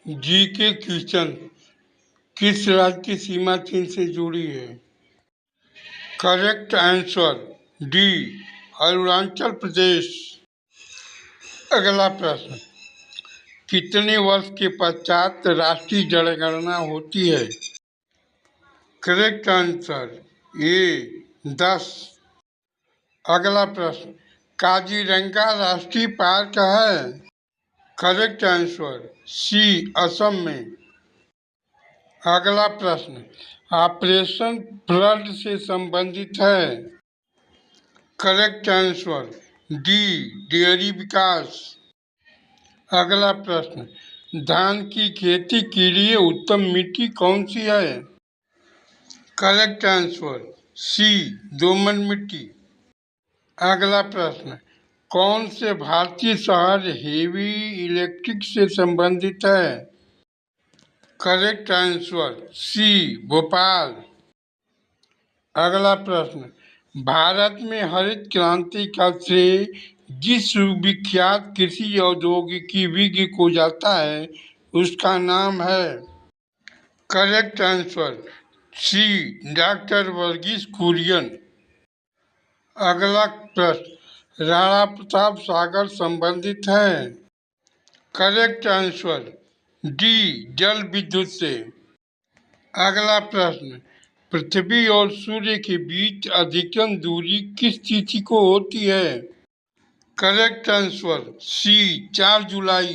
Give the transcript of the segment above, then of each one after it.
जी के क्वेश्चन। किस राज्य की सीमा चीन से जुड़ी है? Correct answer D, Arunachal Pradesh. अगला प्रश्न, कितने वर्ष के पश्चात राष्ट्रीय जनगणना होती है? करेक्ट आंसर ए, 10। अगला प्रश्न, काजीरंगा राष्ट्रीय पार्क है? करेक्ट आंसर सी, असम में। अगला प्रश्न, ऑपरेशन फ्लड से संबंधित है? करेक्ट आंसर डी, डेयरी विकास। अगला प्रश्न, धान की खेती के लिए उत्तम मिट्टी कौन सी है? करेक्ट आंसर सी, दोमट मिट्टी। अगला प्रश्न, कौन से भारतीय शहर हेवी इलेक्ट्रिक से संबंधित है? Correct answer C, Bhopal. अगला प्रश्न, भारत में हरित क्रांति का श्रेय जिस विख्यात कृषि औद्योगिकी विज्ञ को जाता है उसका नाम है? Correct answer C, doctor Verghese Kurien. अगला प्रश्न, राणा प्रताप सागर संबंधित है? करेक्ट आंसर डी, जल विद्युत से। अगला प्रश्न, पृथ्वी और सूर्य के बीच अधिकतम दूरी किस तिथि को होती है? करेक्ट आंसर सी, 4 जुलाई।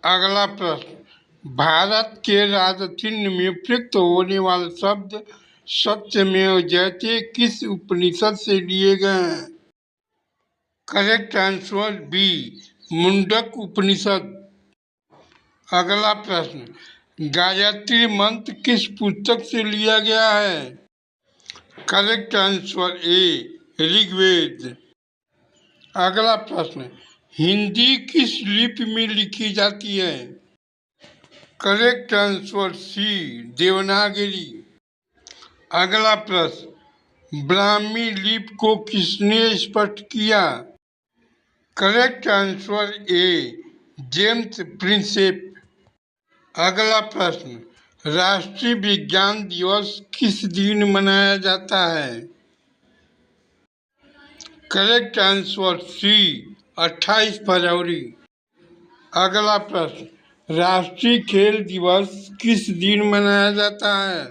अगला प्रश्न, भारत के राजचिह्न में प्रयुक्त होने वाले शब्द सत्यमेव जयते किस उपनिषद से लिए गए हैं? करेक्ट आंसर बी, मुंडक उपनिषद। अगला प्रश्न, गायत्री मंत्र किस पुस्तक से लिया गया है? Correct answer A, Rigveda. अगला प्रश्न, हिंदी किस लिपि में लिखी जाती है? Correct answer C, Devanagari. अगला प्रश्न, ब्राह्मी लिपि को किसने स्पष्ट किया? Correct answer A, James Prinsep. अगला प्रश्न, राष्ट्रीय विज्ञान दिवस किस दिन मनाया जाता है? करेक्ट आंसर सी, 28 फरवरी। अगला प्रश्न, राष्ट्रीय खेल दिवस किस दिन मनाया जाता है?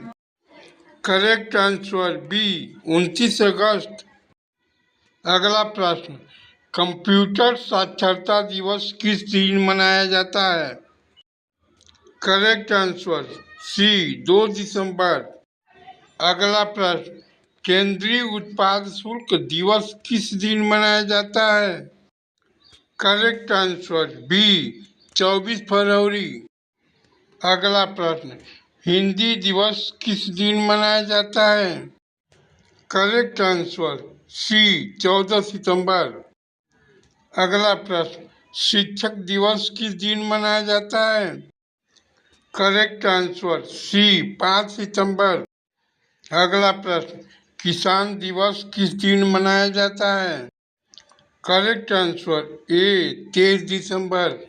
करेक्ट आंसर बी, 29 अगस्त। अगला प्रश्न, कंप्यूटर साक्षरता दिवस किस दिन मनाया जाता है? करेक्ट आंसर सी, 2 दिसंबर। अगला प्रश्न, केंद्रीय उत्पाद शुल्क दिवस किस दिन मनाया जाता है? करेक्ट आंसर बी, 24 फरवरी। अगला प्रश्न, हिंदी दिवस किस दिन मनाया जाता है? करेक्ट आंसर सी, 14 सितंबर। अगला प्रश्न, शिक्षक दिवस किस दिन मनाया जाता है? करेक्ट आंसर सी, 5 सितंबर। अगला प्रश्न, किसान दिवस किस दिन मनाया जाता है? करेक्ट आंसर ए, 23 दिसंबर।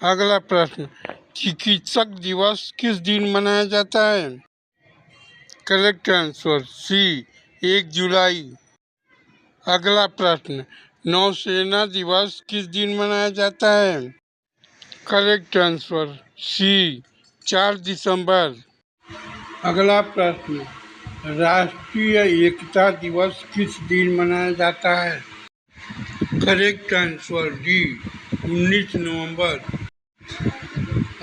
अगला प्रश्न, चिकित्सक दिवस किस दिन मनाया जाता है? करेक्ट आंसर सी, 1 जुलाई। अगला प्रश्न, नौसेना दिवस किस दिन मनाया जाता है? करेक्ट आंसर सी, 4 दिसंबर। अगला प्रश्न, राष्ट्रीय एकता दिवस किस दिन मनाया जाता है? करेक्ट आंसर डी, 19 नवंबर।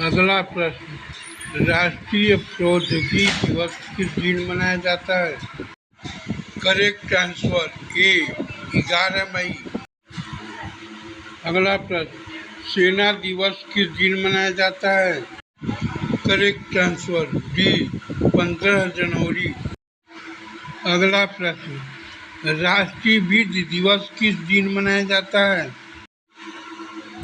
अगला प्रश्न, राष्ट्रीय प्रौद्योगिकी दिवस किस दिन मनाया जाता है? करेक्ट आंसर ए, 11 मई। अगला प्रश्न, सेना दिवस किस दिन मनाया जाता है? करेक्ट आंसर डी, 15 जनवरी। अगला प्रश्न, राष्ट्रीय विधि दिवस किस दिन मनाया जाता है?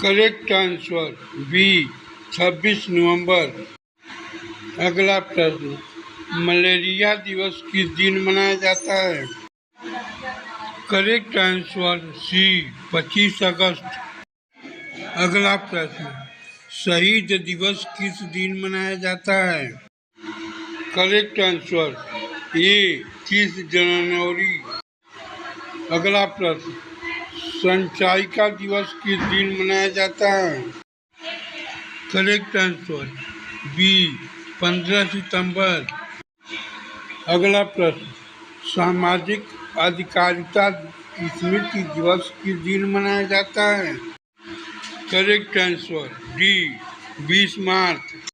करेक्ट आंसर बी, 26 नवंबर। अगला प्रश्न, मलेरिया दिवस किस दिन मनाया जाता है? करेक्ट आंसर सी, 25 अगस्त। अगला प्रश्न, शहीद दिवस किस दिन मनाया जाता है? करेक्ट आंसर ए 30 जनवरी। अगला प्रश्न, संचायिका दिवस किस दिन मनाया जाता है? करेक्ट आंसर बी 15 सितंबर। अगला प्रश्न, सामाजिक अधिकारिता स्मृति दिवस किस दिन मनाया जाता है? करेक्ट आंसर डी 20 मार्च।